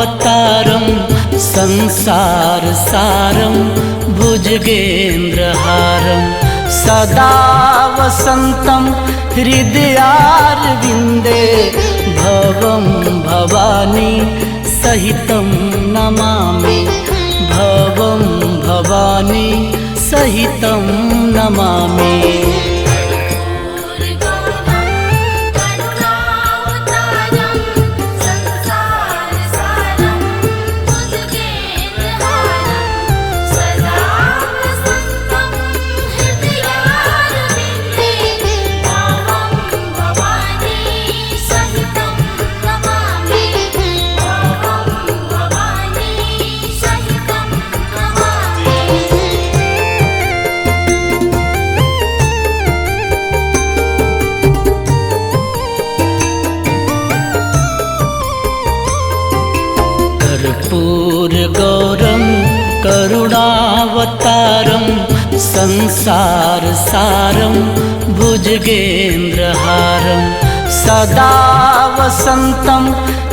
करुणावतारं संसारसारं भुजगेन्द्रहारं सदा वसन्तं हृदयारविन्दे भवं भवानी सहितं नमामि भवं भवानी सहितं नमामि। कर्पूरगौरं करुणावतारं संसारसारं भुजगेन्द्रहारं सदा वसन्तं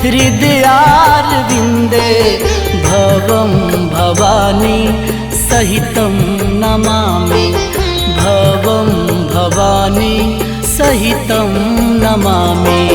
हृदयारविन्दे भवं भवानी सहितं नमामि भवं भवानी सहितं नमामि।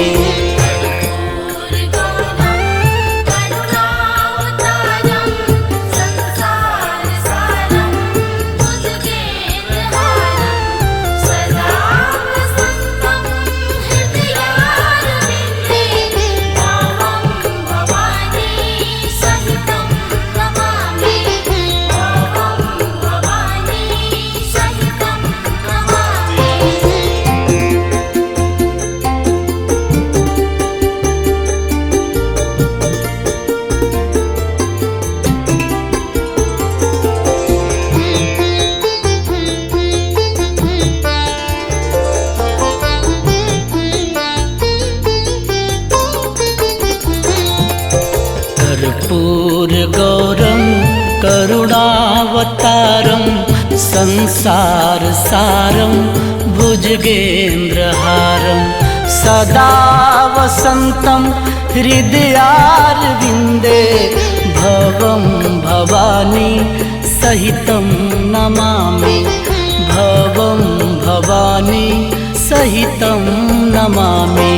कर्पूरगौरं करुणावतारं संसारसारं भुजगेन्द्रहारं सदा वसन्तं हृदयारविन्दे भवं भवानी सहितं नमामि भवं भवानी सहितं नमामि।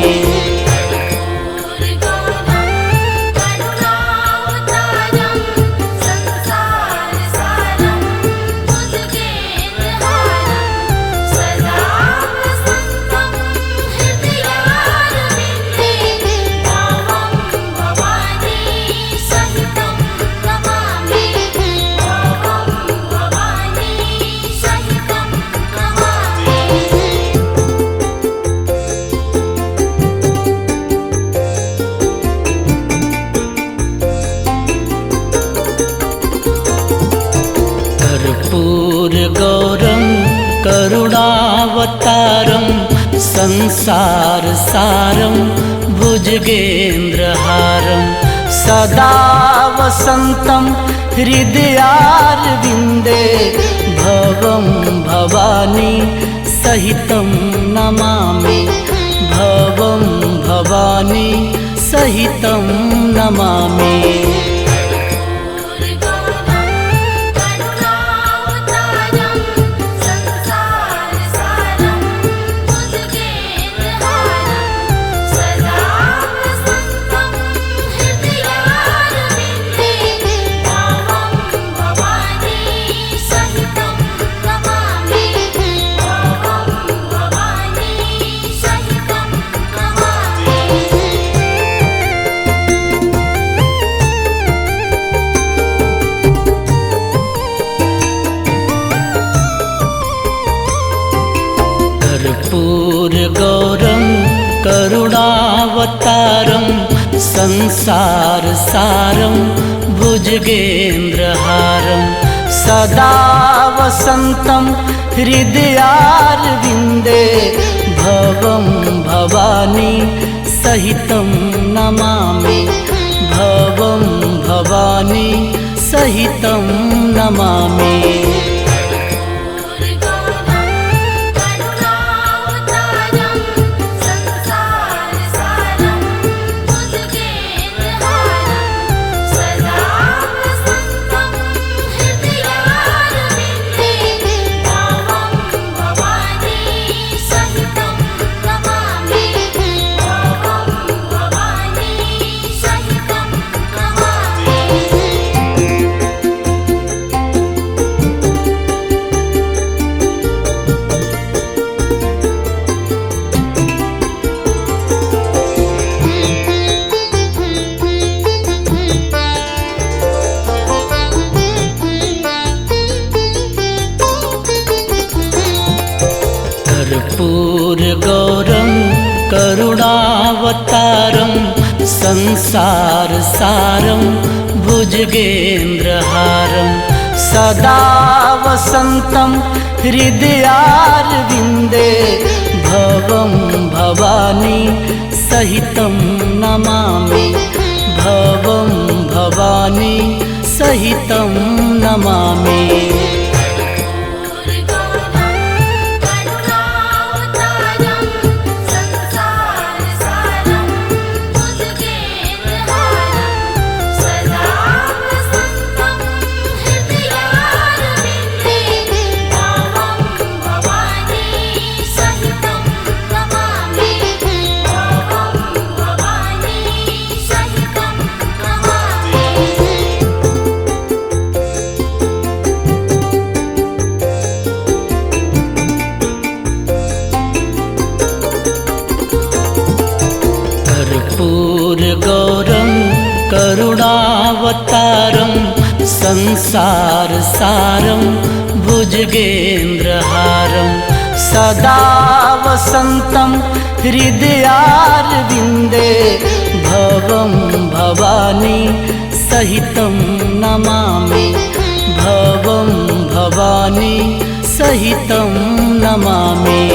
कर्पूरगौरं करुणावतारं संसारसारं भुजगेन्द्रहारं सदा वसन्तं हृदयारविन्दे भवं भवानी सहितं नमामि भवं भवानी सहितं नमामि। कर्पूरगौरं करुणावतारं संसारसारं भुजगेन्द्रहारं सदा वसन्तं हृदयारविन्दे भवं भवानी सहितं नमामि भवं भवानी सहितं नमामि। संसार सारं भुजगेन्द्रहारं सदा वसन्तं हृदयारविन्दे भवं भवानी सहितं नमामि भवं भवानी सहितं नमामि। कर्पूरगौरं करुणावतारं संसार सारं भुजगेन्द्रहारं सदा वसन्तं हृदयारविन्दे भवं भवानी सहितं नमामि भवं भवानी सहितं नमामि।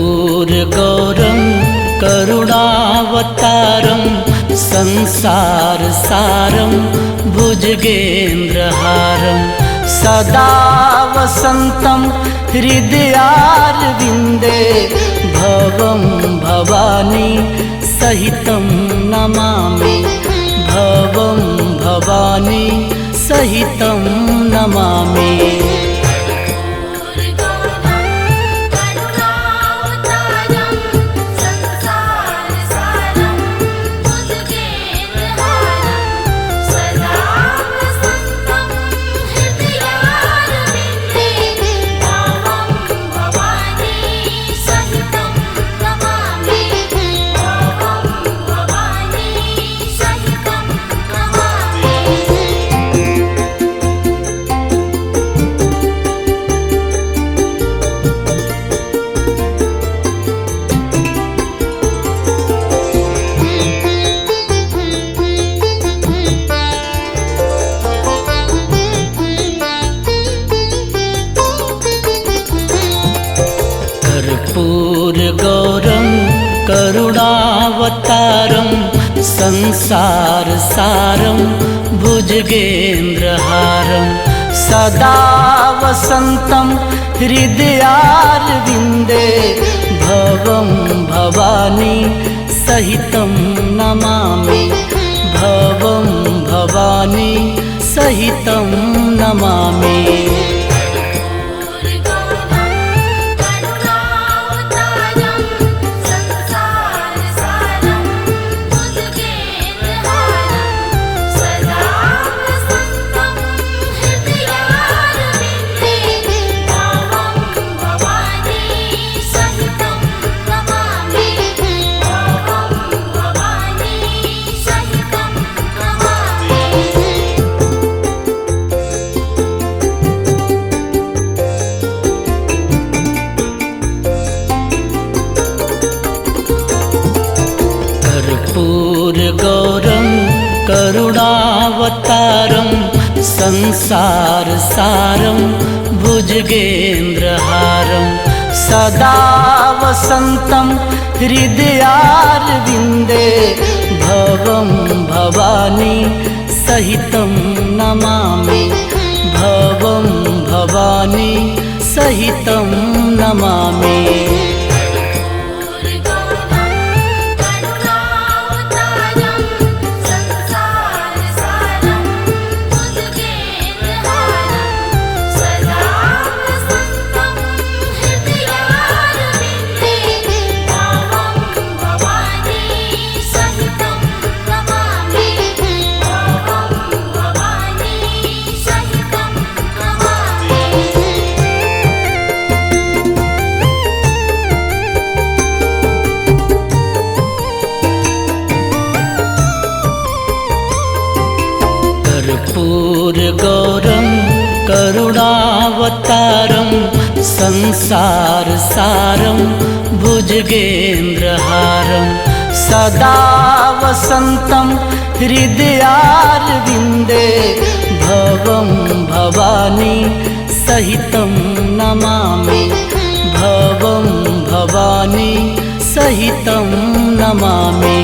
कर्पूरगौरं करुणावतारं संसार सारं भुजगेन्द्रहारं सदा वसन्तं हृदयारविन्दे भवं भवानी सहितं नमामि भवं भवानी सहितं नमामि। कर्पूरगौरं करुणावतारं संसार सारं भुजगेन्द्रहारं सदा वसन्तं हृदयारविन्दे भवं भवानी सहितं नमामि भवं भवानी सहितं नमामि। कर्पूरगौरं करुणावतारं संसार सारं भुजगेन्द्रहारं सदा वसन्तं हृदयारविन्दे भवं भवानी सहितं नमामि भवं भवानी सहितं नमामि। संसार सारं भुजगेन्द्रहारं सदा भगवन्तमखिलावतारं संसारसारं भुजगेन्द्रहारं सदा वसन्तं हृदयारविन्दे भवं भवानी सहितं नमामि भवं भवानी सहितं नमामि।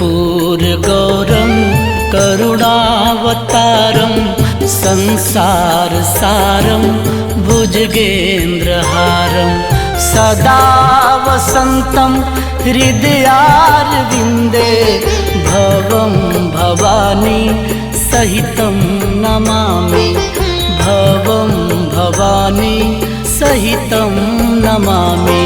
कर्पूरगौरं करुणावतारं संसारसारं भुजगेन्द्रहारं सदा वसन्तं हृदयारविन्दे भवं भवानी सहितं नमामि भवं भवानी सहितं नमामि।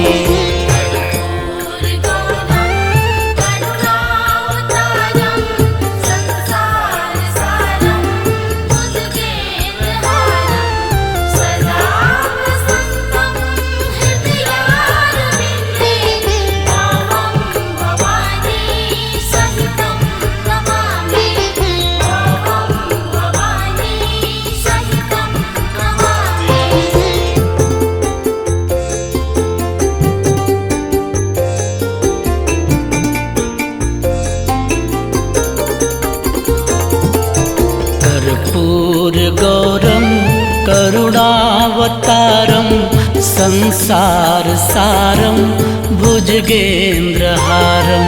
कर्पूरगौरं करुणावतारं संसारसारं भुजगेन्द्रहारं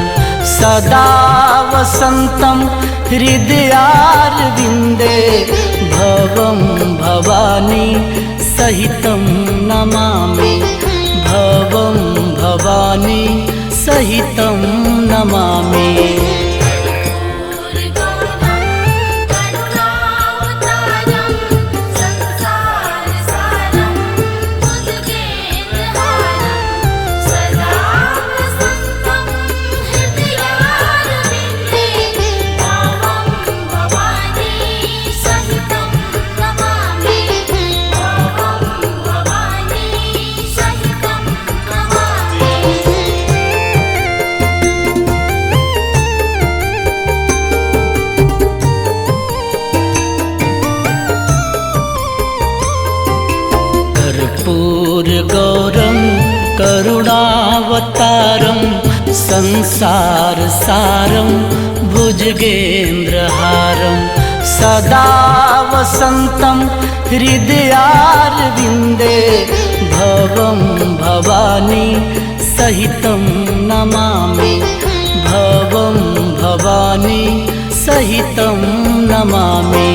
सदा वसन्तं हृदयारविन्दे भवं भवानी सहितं नमामि भवं भवानी सहितं नमामि। कर्पूरगौरं करुणावतारं संसारसारं भुजगेन्द्रहारं सदा वसन्तं हृदयारविन्दे भवं भवानी सहितं नमामि भवं भवानी सहितं नमामि।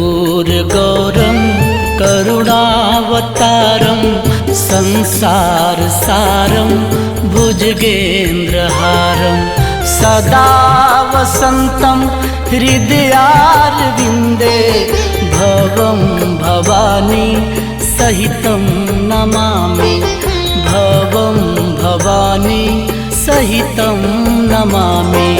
कर्पूरगौरं करुणावतारं संसारसारं भुजगेन्द्रहारं सदा वसन्तं हृदयारविन्दे भवं भवानी सहितं नमामि भवं भवानी सहितं नमामि।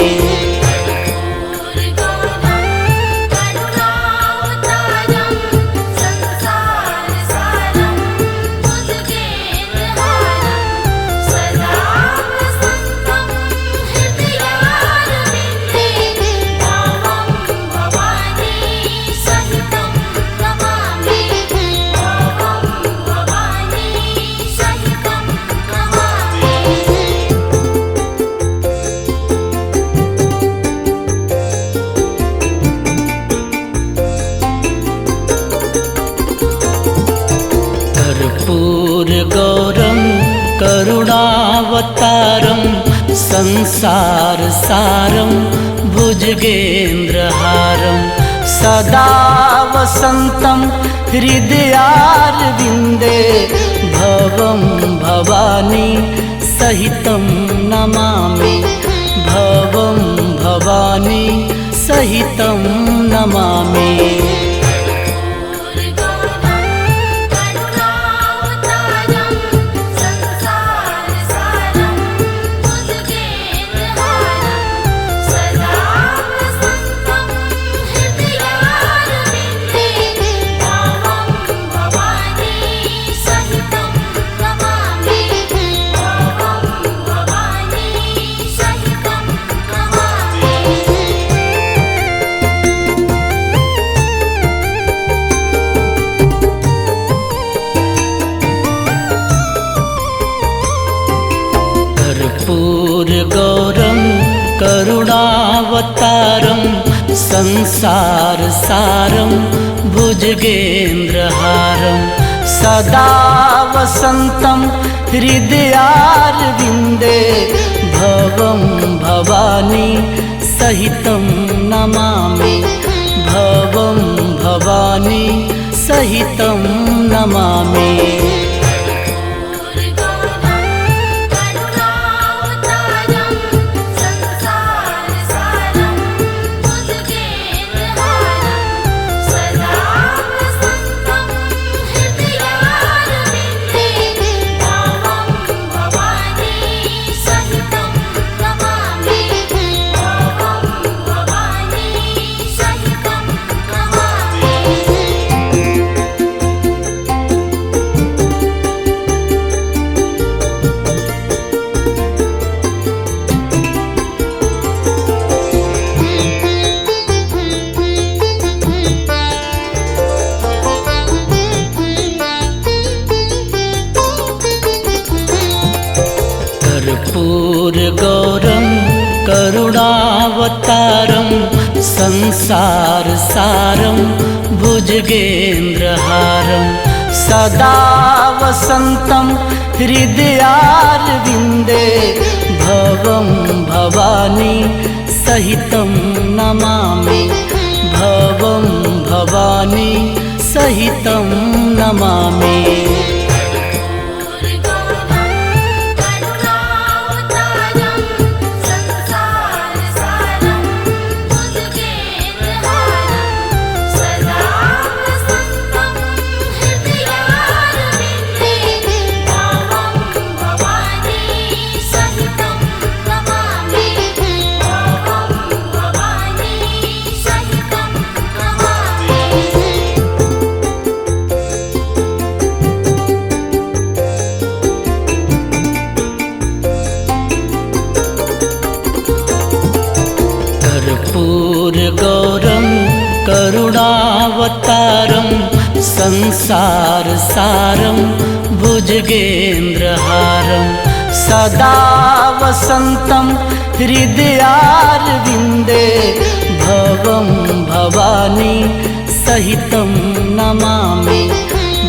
संसारसारं भुजगेन्द्रहारं सदा वसन्तं हृदयारविन्दे भवं भवानी सहितं नमामि भवं भवानी सहितं नमामि। कर्पूरगौरं करुणावतारं संसारसारं भुजगेन्द्रहारं सदा वसन्तं हृदयारविन्दे भवं भवानी सहितं नमामि भवं भवानी सहितं नमामि। कर्पूरगौरं करुणावतारं संसारसारं भुजगेन्द्रहारं सदा वसन्तं हृदयारविन्दे भवं भवानी सहितं नमामि भवं भवानी सहितं नमामि। कर्पूरगौरं करुणावतारं संसारसारं भुजगेन्द्रहारं सदा वसन्तं हृदयारविन्दे भवं भवानी सहितं नमामि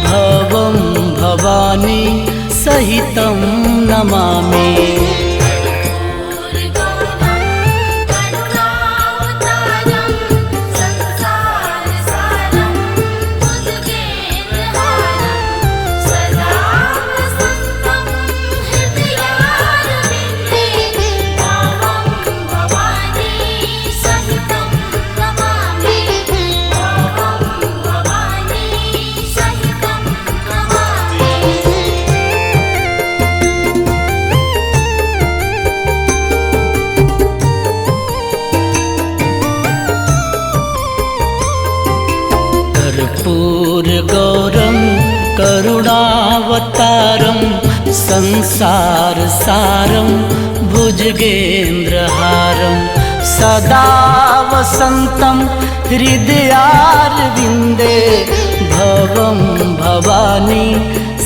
भवं भवानी सहितं नमामि। कर्पूरगौरं करुणावतारं संसारसारं भुजगेन्द्रहारं सदा वसन्तं हृदयारविन्दे भवं भवानी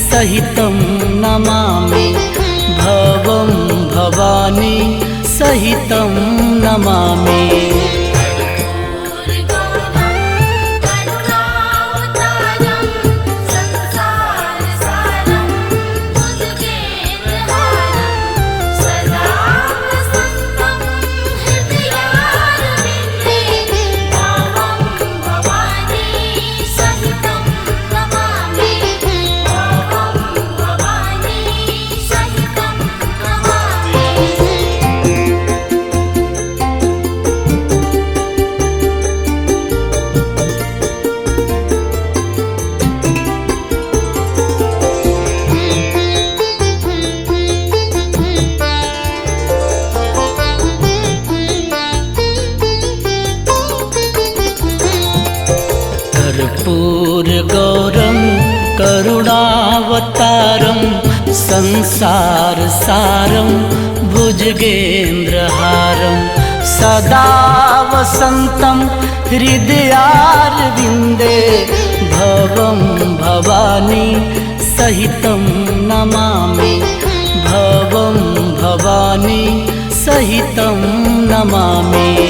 सहितं नमामि भवं भवानी सहितं नमामि। करुणावतारं संसारसारं भुजगेन्द्रहारं सदा वसन्तं हृदयारविन्दे भवं भवानी सहितं नमामि भवं भवानी सहितं नमामि।